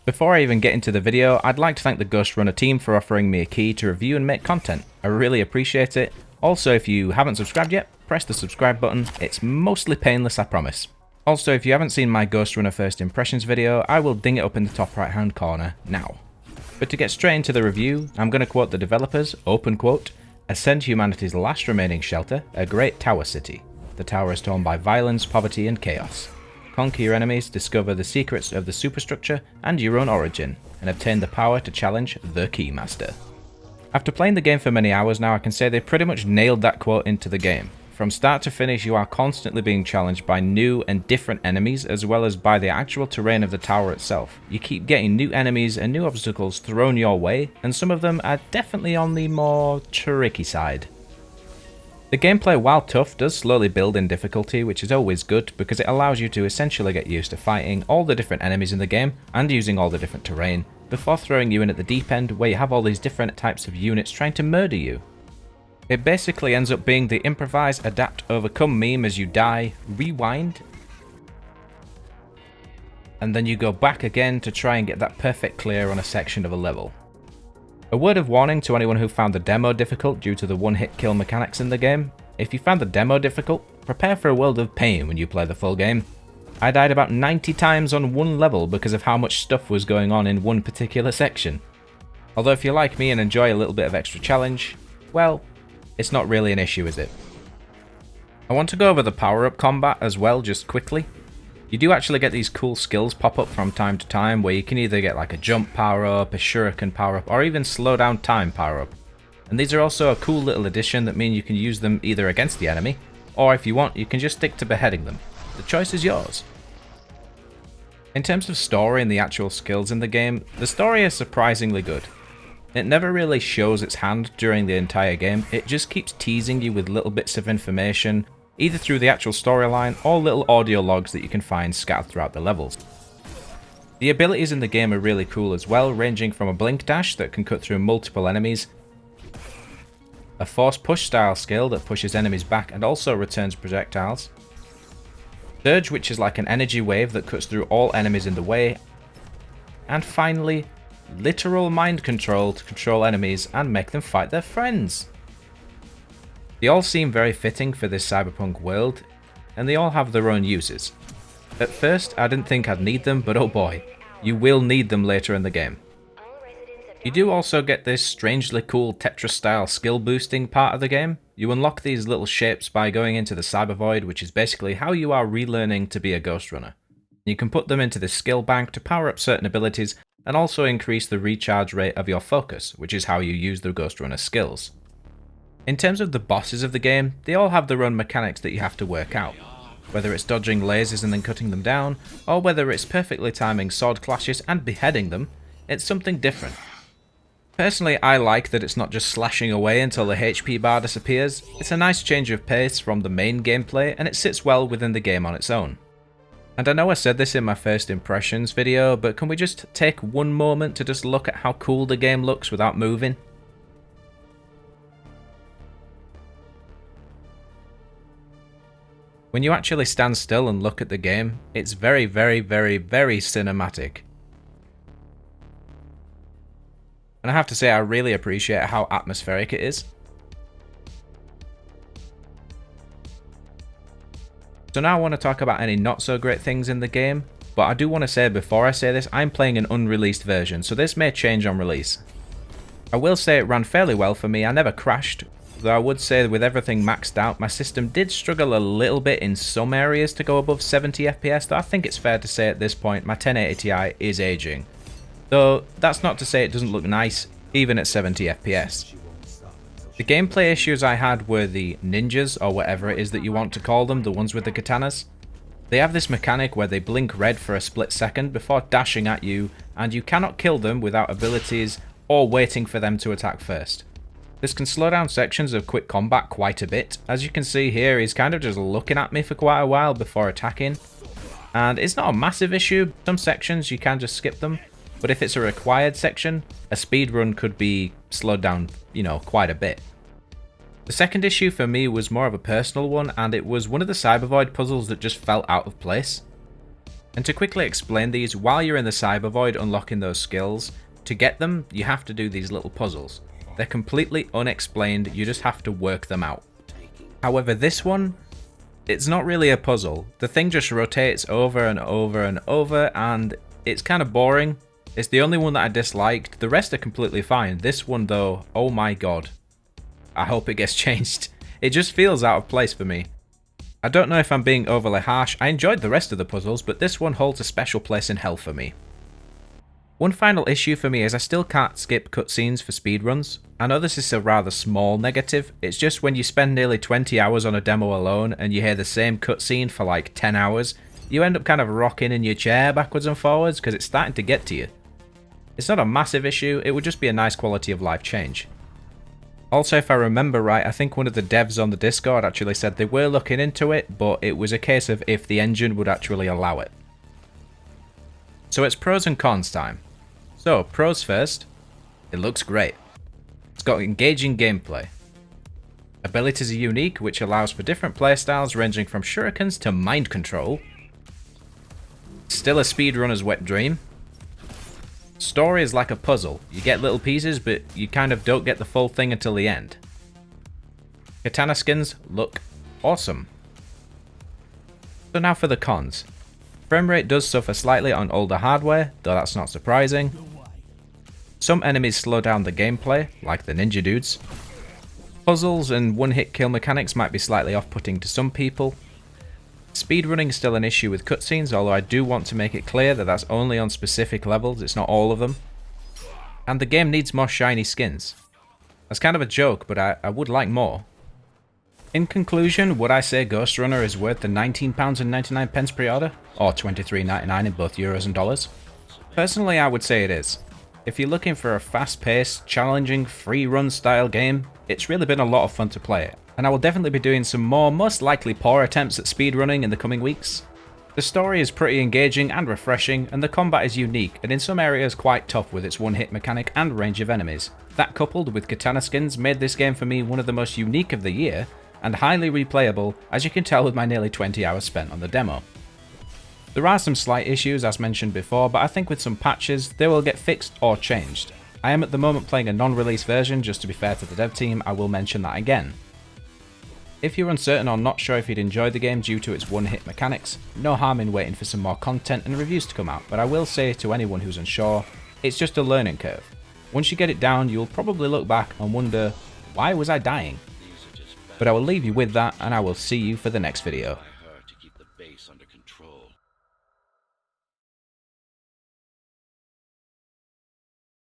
Before I even get into the video, I'd like to thank the Ghostrunner team for offering me a key to review and make content. I really appreciate it. Also, if you haven't subscribed yet, press the subscribe button. It's mostly painless, I promise. Also, if you haven't seen my Ghostrunner first impressions video, I will ding it up in the top right hand corner now. But to get straight into the review, I'm going to quote the developers, open quote, "Ascend humanity's last remaining shelter, a great tower city. The tower is torn by violence, poverty and chaos. Conquer your enemies, discover the secrets of the superstructure and your own origin, and obtain the power to challenge the Keymaster." After playing the game for many hours now, I can say they pretty much nailed that quote into the game. From start to finish, you are constantly being challenged by new and different enemies, as well as by the actual terrain of the tower itself. You keep getting new enemies and new obstacles thrown your way, and some of them are definitely on the more tricky side. The gameplay, while tough, does slowly build in difficulty, which is always good because it allows you to essentially get used to fighting all the different enemies in the game and using all the different terrain, before throwing you in at the deep end where you have all these different types of units trying to murder you. It basically ends up being the improvise, adapt, overcome meme as you die, rewind, and then you go back again to try and get that perfect clear on a section of a level. A word of warning to anyone who found the demo difficult due to the one-hit kill mechanics in the game. If you found the demo difficult, prepare for a world of pain when you play the full game. I died about 90 times on one level because of how much stuff was going on in one particular section. Although if you're like me and enjoy a little bit of extra challenge, well, it's not really an issue, is it? I want to go over the power-up combat as well just quickly. You do actually get these cool skills pop up from time to time where you can either get like a jump power-up, a shuriken power-up, or even slow down time power-up. And these are also a cool little addition that mean you can use them either against the enemy, or if you want, you can just stick to beheading them. The choice is yours. In terms of story and the actual skills in the game, the story is surprisingly good. It never really shows its hand during the entire game, it just keeps teasing you with little bits of information, either through the actual storyline or little audio logs that you can find scattered throughout the levels. The abilities in the game are really cool as well, ranging from a blink dash that can cut through multiple enemies, a force push style skill that pushes enemies back and also returns projectiles, surge, which is like an energy wave that cuts through all enemies in the way, and finally, literal mind control to control enemies and make them fight their friends. They all seem very fitting for this cyberpunk world, and they all have their own uses. At first, I didn't think I'd need them, but oh boy, you will need them later in the game. You do also get this strangely cool Tetris-style skill boosting part of the game. You unlock these little shapes by going into the Cyber Void, which is basically how you are relearning to be a Ghostrunner. You can put them into the skill bank to power up certain abilities, and also increase the recharge rate of your focus, which is how you use the Ghostrunner skills. In terms of the bosses of the game, they all have their own mechanics that you have to work out. Whether it's dodging lasers and then cutting them down, or whether it's perfectly timing sword clashes and beheading them, it's something different. Personally, I like that it's not just slashing away until the HP bar disappears. It's a nice change of pace from the main gameplay, and it sits well within the game on its own. And I know I said this in my first impressions video, but can we just take one moment to just look at how cool the game looks without moving? When you actually stand still and look at the game, it's very, very, very, very cinematic. And I have to say, I really appreciate how atmospheric it is. So now I want to talk about any not so great things in the game, but I do want to say before I say this, I'm playing an unreleased version, so this may change on release. I will say it ran fairly well for me, I never crashed, though I would say with everything maxed out, my system did struggle a little bit in some areas to go above 70 FPS, though I think it's fair to say at this point my 1080 Ti is aging. Though that's not to say it doesn't look nice, even at 70 FPS. The gameplay issues I had were the ninjas, or whatever it is that you want to call them, the ones with the katanas. They have this mechanic where they blink red for a split second before dashing at you, and you cannot kill them without abilities or waiting for them to attack first. This can slow down sections of quick combat quite a bit. As you can see here, he's kind of just looking at me for quite a while before attacking. And it's not a massive issue, some sections you can just skip them, but if it's a required section, a speed run could be slowed down, quite a bit. The second issue for me was more of a personal one, and it was one of the Cyber Void puzzles that just felt out of place. And to quickly explain these, while you're in the Cyber Void unlocking those skills, to get them, you have to do these little puzzles. They're completely unexplained, you just have to work them out. However, this one, it's not really a puzzle. The thing just rotates over and over and over, and it's kind of boring. It's the only one that I disliked. The rest are completely fine. This one though, oh my god. I hope it gets changed. It just feels out of place for me. I don't know if I'm being overly harsh. I enjoyed the rest of the puzzles, but this one holds a special place in hell for me. One final issue for me is I still can't skip cutscenes for speedruns. I know this is a rather small negative, it's just when you spend nearly 20 hours on a demo alone and you hear the same cutscene for like 10 hours, you end up kind of rocking in your chair backwards and forwards because it's starting to get to you. It's not a massive issue, it would just be a nice quality of life change. Also, if I remember right, I think one of the devs on the Discord actually said they were looking into it, but it was a case of if the engine would actually allow it. So it's pros and cons time. So, pros first, it looks great. It's got engaging gameplay. Abilities are unique, which allows for different playstyles ranging from shurikens to mind control. Still a speedrunner's wet dream. Story is like a puzzle. You get little pieces, but you kind of don't get the full thing until the end. Katana skins look awesome. So now for the cons. Frame rate does suffer slightly on older hardware, though that's not surprising. Some enemies slow down the gameplay, like the ninja dudes. Puzzles and one-hit kill mechanics might be slightly off-putting to some people. Speedrunning is still an issue with cutscenes, although I do want to make it clear that that's only on specific levels, it's not all of them. And the game needs more shiny skins. That's kind of a joke, but I would like more. In conclusion, would I say Ghostrunner is worth the £19.99 pre-order? Or $23.99 in both euros and dollars? Personally, I would say it is. If you're looking for a fast-paced, challenging, free-run style game, it's really been a lot of fun to play it, and I will definitely be doing some more, most likely poor attempts at speedrunning in the coming weeks. The story is pretty engaging and refreshing, and the combat is unique, and in some areas quite tough with its one-hit mechanic and range of enemies. That coupled with katana skins made this game for me one of the most unique of the year, and highly replayable, as you can tell with my nearly 20 hours spent on the demo. There are some slight issues as mentioned before, but I think with some patches they will get fixed or changed. I am at the moment playing a non-release version, just to be fair to the dev team, I will mention that again. If you're uncertain or not sure if you'd enjoy the game due to its one-hit mechanics, no harm in waiting for some more content and reviews to come out, but I will say to anyone who's unsure, it's just a learning curve. Once you get it down, you'll probably look back and wonder, why was I dying? But I will leave you with that, and I will see you for the next video.